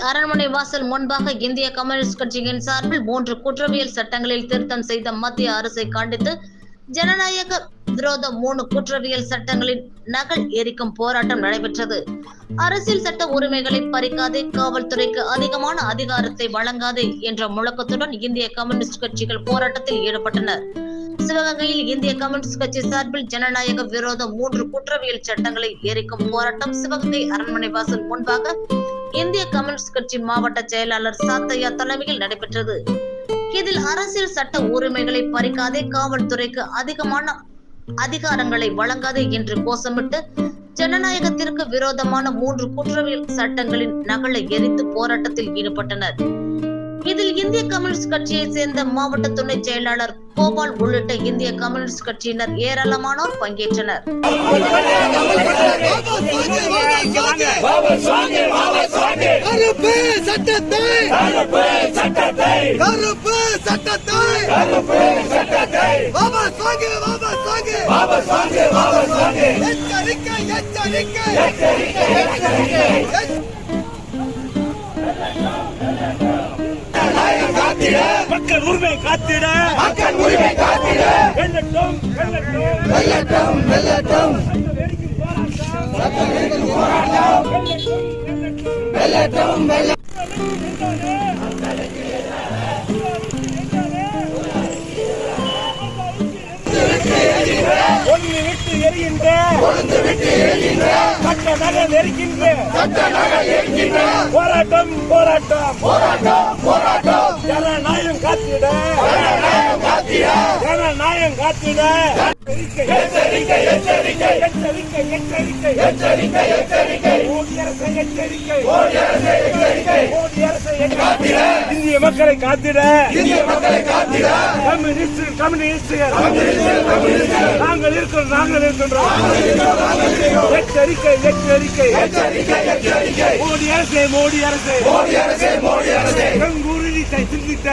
அரண்மனை வாசல் முன்பாக இந்திய கம்யூனிஸ்ட் கட்சியின் சார்பில் 3 குற்றவியல் சட்டங்களில் திருத்தம் செய்த மத்திய அரசை கண்டித்து ஜனநாயக விரோத 3 குற்றவியல் சட்டங்களின் நகல் எரிக்கும் போராட்டம் நடைபெற்றது. அரசியல் சட்ட உரிமைகளை பறிக்காதே, காவல்துறைக்கு அதிகமான அதிகாரத்தை வழங்காதே என்ற முழக்கத்துடன் இந்திய கம்யூனிஸ்ட் கட்சிகள் போராட்டத்தில் ஈடுபட்டனர். சிவகங்கையில் இந்திய கம்யூனிஸ்ட் கட்சி சார்பில் ஜனநாயக விரோத 3 குற்றவியல் சட்டங்களை எரிக்கும் போராட்டம் சிவகங்கை அரண்மனை வாசல் முன்பாக இந்திய கம்யூனிஸ்ட் கட்சி மாவட்ட செயலாளர் சாத்தையா தலைமையில் நடைபெற்றது. இதில் அரசியல் சட்ட உரிமைகளை பறிக்காதே, காவல்துறைக்கு அதிகமான அதிகாரங்களை வழங்காதே என்று கோஷமிட்டு ஜனநாயகத்திற்கு விரோதமான 3 குற்றவியல் சட்டங்களின் நகலை எரித்து போராட்டத்தில் ஈடுபட்டனர். இதில் இந்திய கம்யூனிஸ்ட் கட்சியை சேர்ந்த மாவட்ட துணை செயலாளர் கோபால் உள்ளிட்ட இந்திய கம்யூனிஸ்ட் கட்சியினர் ஏராளமானோர் பங்கேற்றனர். மக்கள் உரிமை காத்திட, மக்கள் உரிமை காத்திட, வெல்லட்டும் வெல்லட்டும் வெல்லட்டும் வெல்லட்டும் வெல்லட்டும் வெல்லட்டும். ஒன்று விட்டு எரிகின்ற, ஒன்று விட்டு எரிகின்ற, சட்ட நகல் எரிக்கின்ற, சட்ட நகல் எரிக்கின்ற போராட்டம் போராட்டம் போராட்டம் போராட்டம். ஜனநாயகம் காத்திட, ஜனநாயகம் காத்திட, ஜனநாயகம் காத்திட. எச்சரிக்கை எச்சரிக்கை எச்சரிக்கை எச்சரிக்கை எச்சரிக்கை எச்சரிக்கை. மோடி அரசை எச்சரிக்கை, மோடி அரசை எச்சரிக்கை, மோடி அரசை காத்திட, இந்திய மக்களை காத்திட, இந்திய மக்களை காத்திட. கம்யூனிஸ்ட் கம்யூனிஸ்ட் நாங்கள் இருக்கிறோம், நாங்கள் இருக்கின்றோம். எச்சரிக்கை எச்சரிக்கை எச்சரிக்கை எச்சரிக்கை. மோடி அரசே, மோடி அரசே, மோடி அரசே, மோடி அரசே. கங்குருதி சிந்தித்த